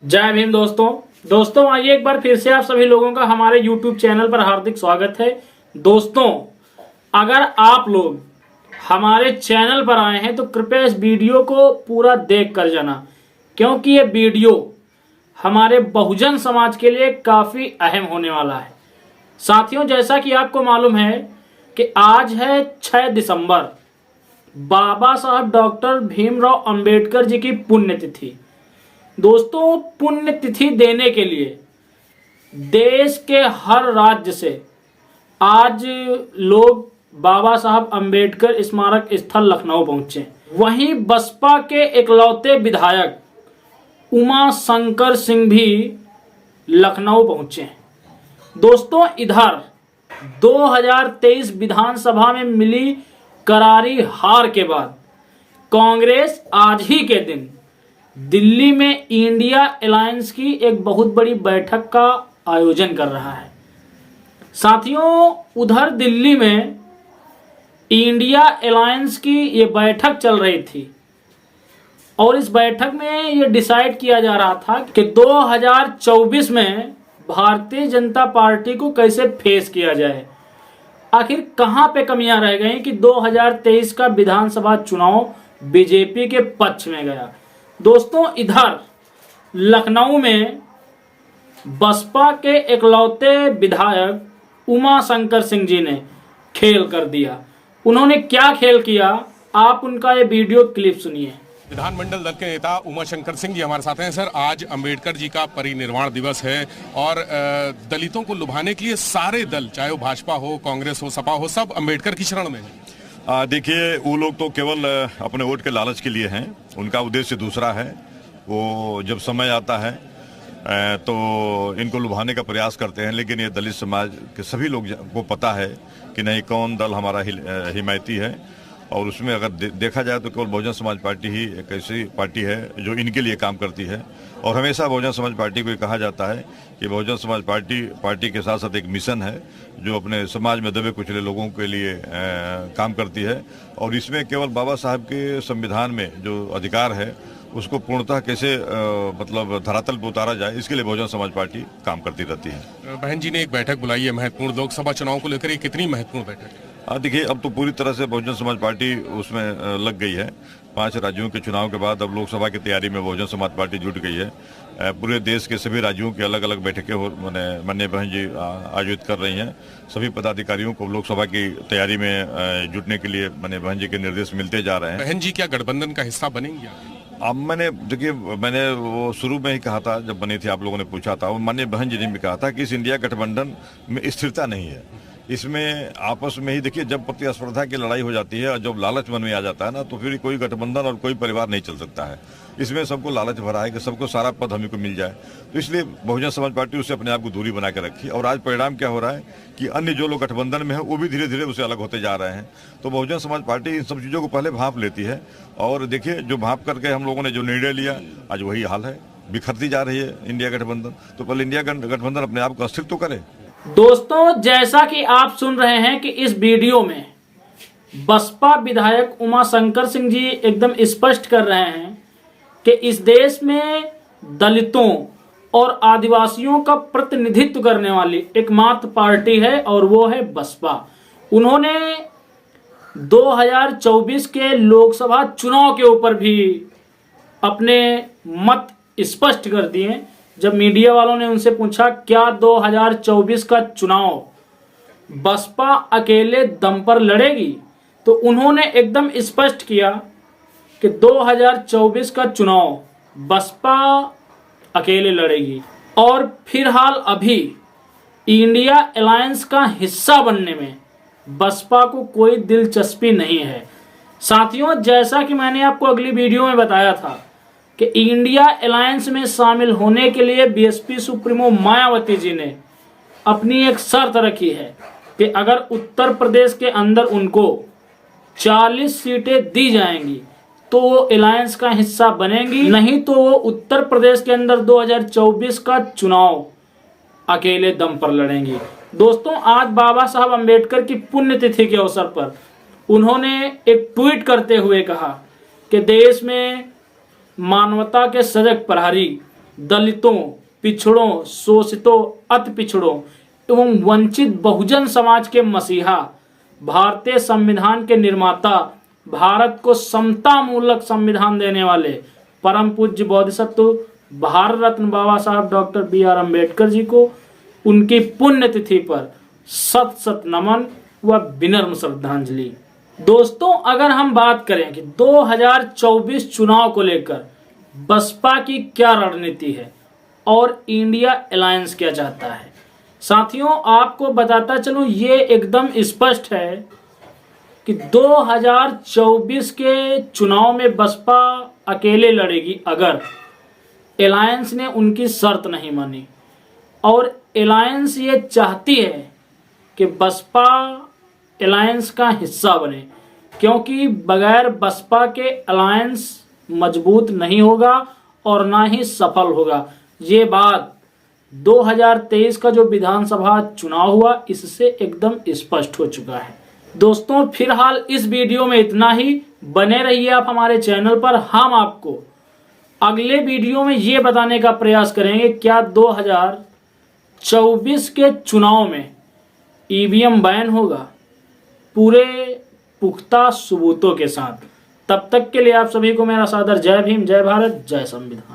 जय भीम दोस्तों आइए एक बार फिर से आप सभी लोगों का हमारे YouTube चैनल पर हार्दिक स्वागत है। दोस्तों, अगर आप लोग हमारे चैनल पर आए हैं तो कृपया इस वीडियो को पूरा देख कर जाना, क्योंकि ये वीडियो हमारे बहुजन समाज के लिए काफ़ी अहम होने वाला है। साथियों, जैसा कि आपको मालूम है कि आज है 6 दिसंबर, बाबा साहब डॉक्टर भीमराव अंबेडकर जी की पुण्यतिथि। दोस्तों, पुण्यतिथि देने के लिए देश के हर राज्य से आज लोग बाबा साहब अंबेडकर स्मारक स्थल लखनऊ पहुंचे। वहीं बसपा के इकलौते विधायक उमा शंकर सिंह भी लखनऊ पहुंचे। दोस्तों, इधर 2023 विधानसभा में मिली करारी हार के बाद कांग्रेस आज ही के दिन दिल्ली में इंडिया अलायंस की एक बहुत बड़ी बैठक का आयोजन कर रहा है। साथियों, उधर दिल्ली में इंडिया अलायंस की ये बैठक चल रही थी और इस बैठक में ये डिसाइड किया जा रहा था कि 2024 में भारतीय जनता पार्टी को कैसे फेस किया जाए। आखिर कहां पे कमियां रह गई कि 2023 का विधानसभा चुनाव बीजेपी के पक्ष में गया। दोस्तों, इधर लखनऊ में बसपा के इकलौते विधायक उमा शंकर सिंह जी ने खेल कर दिया। उन्होंने क्या खेल किया, आप उनका ये वीडियो क्लिप सुनिए। विधानमंडल दल के नेता उमा शंकर सिंह जी हमारे साथ हैं। सर, आज अंबेडकर जी का परिनिर्वाण दिवस है और दलितों को लुभाने के लिए सारे दल, चाहे वो भाजपा हो, कांग्रेस हो, सपा हो, सब अंबेडकर की शरण में है। देखिए, वो लोग तो केवल अपने वोट के लालच के लिए हैं। उनका उद्देश्य दूसरा है। वो जब समय आता है तो इनको लुभाने का प्रयास करते हैं, लेकिन ये दलित समाज के सभी लोग को पता है कि नहीं, कौन दल हमारा हिमायती है। और उसमें अगर देखा जाए तो केवल बहुजन समाज पार्टी ही एक ऐसी पार्टी है जो इनके लिए काम करती है। और हमेशा बहुजन समाज पार्टी को कहा जाता है कि बहुजन समाज पार्टी के साथ साथ एक मिशन है जो अपने समाज में दबे कुचले लोगों के लिए काम करती है। और इसमें केवल बाबा साहब के संविधान में जो अधिकार है उसको पूर्णतः कैसे मतलब धरातल पर उतारा जाए, इसके लिए बहुजन समाज पार्टी काम करती रहती है। बहन जी ने एक बैठक बुलाई है महत्वपूर्ण, लोकसभा चुनाव को लेकर ये कितनी महत्वपूर्ण बैठक है? देखिए, अब तो पूरी तरह से बहुजन समाज पार्टी उसमें लग गई है। 5 राज्यों के चुनाव के बाद अब लोकसभा की तैयारी में बहुजन समाज पार्टी जुट गई है। पूरे देश के सभी राज्यों की अलग अलग बैठकें माननीय बहन जी आयोजित कर रही हैं। सभी पदाधिकारियों को लोकसभा की तैयारी में जुटने के लिए माननीय बहन जी के निर्देश मिलते जा रहे हैं। बहन जी क्या गठबंधन का हिस्सा बनेंगी? अब मैंने वो शुरू में ही कहा था, जब बनी थी, आप लोगों ने पूछा था, माननीय बहन जी ने भी कहा था कि इस इंडिया गठबंधन में स्थिरता नहीं है। इसमें आपस में ही देखिए, जब प्रतिस्पर्धा की लड़ाई हो जाती है और जब लालच मन में आ जाता है ना, तो फिर कोई गठबंधन और कोई परिवार नहीं चल सकता है। इसमें सबको लालच भरा है कि सबको सारा पद हमें को मिल जाए, तो इसलिए बहुजन समाज पार्टी उससे अपने आप को दूरी बना के रखी। और आज परिणाम क्या हो रहा है कि अन्य जो लोग गठबंधन में है वो भी धीरे धीरे उससे अलग होते जा रहे हैं। तो बहुजन समाज पार्टी इन सब चीज़ों को पहले भांप लेती है और देखिए, जो भांप करके हम लोगों ने जो निर्णय लिया, आज वही हाल है, बिखरती जा रही है इंडिया गठबंधन। तो पहले इंडिया गठबंधन अपने आप को अस्तित्व करे। दोस्तों, जैसा कि आप सुन रहे हैं कि इस वीडियो में बसपा विधायक उमा शंकर सिंह जी एकदम स्पष्ट कर रहे हैं कि इस देश में दलितों और आदिवासियों का प्रतिनिधित्व करने वाली एकमात्र पार्टी है और वो है बसपा। उन्होंने 2024 के लोकसभा चुनाव के ऊपर भी अपने मत स्पष्ट कर दिए। जब मीडिया वालों ने उनसे पूछा क्या 2024 का चुनाव बसपा अकेले दम पर लड़ेगी, तो उन्होंने एकदम स्पष्ट किया कि 2024 का चुनाव बसपा अकेले लड़ेगी और फिलहाल अभी इंडिया अलायंस का हिस्सा बनने में बसपा को कोई दिलचस्पी नहीं है। साथियों, जैसा कि मैंने आपको अगली वीडियो में बताया था कि इंडिया अलायंस में शामिल होने के लिए बीएसपी सुप्रीमो मायावती जी ने अपनी एक शर्त रखी है कि अगर उत्तर प्रदेश के अंदर उनको 40 सीटें दी जाएंगी तो वो अलायंस का हिस्सा बनेंगी, नहीं तो वो उत्तर प्रदेश के अंदर 2024 का चुनाव अकेले दम पर लड़ेंगी। दोस्तों, आज बाबा साहब अंबेडकर की पुण्यतिथि के अवसर पर उन्होंने एक ट्वीट करते हुए कहा कि देश में मानवता के सजग प्रहरी दलितों, पिछड़ों, शोषितों, अति पिछड़ों एवं वंचित बहुजन समाज के मसीहा, भारतीय संविधान के निर्माता, भारत को समता मूलक संविधान देने वाले परम पूज्य बोधिसत्व भारत रत्न बाबा साहब डॉक्टर B.R. अम्बेडकर जी को उनकी पुण्यतिथि पर सत सत नमन व विनम्र श्रद्धांजलि। दोस्तों, अगर हम बात करें कि 2024 चुनाव को लेकर बसपा की क्या रणनीति है और इंडिया अलायंस क्या चाहता है, साथियों आपको बताता चलूं, ये एकदम स्पष्ट है कि 2024 के चुनाव में बसपा अकेले लड़ेगी अगर अलायंस ने उनकी शर्त नहीं मानी। और अलायंस ये चाहती है कि बसपा अलायंस का हिस्सा बने, क्योंकि बगैर बसपा के अलायंस मजबूत नहीं होगा और ना ही सफल होगा। ये बात 2023 का जो विधानसभा चुनाव हुआ इससे एकदम स्पष्ट हो चुका है। दोस्तों, फिलहाल इस वीडियो में इतना ही। बने रहिए आप हमारे चैनल पर। हम आपको अगले वीडियो में ये बताने का प्रयास करेंगे क्या 2024 के चुनाव में ईवीएम बैन होगा, पूरे पुख्ता सबूतों के साथ। तब तक के लिए आप सभी को मेरा सादर जय भीम, जय भारत, जय संविधान।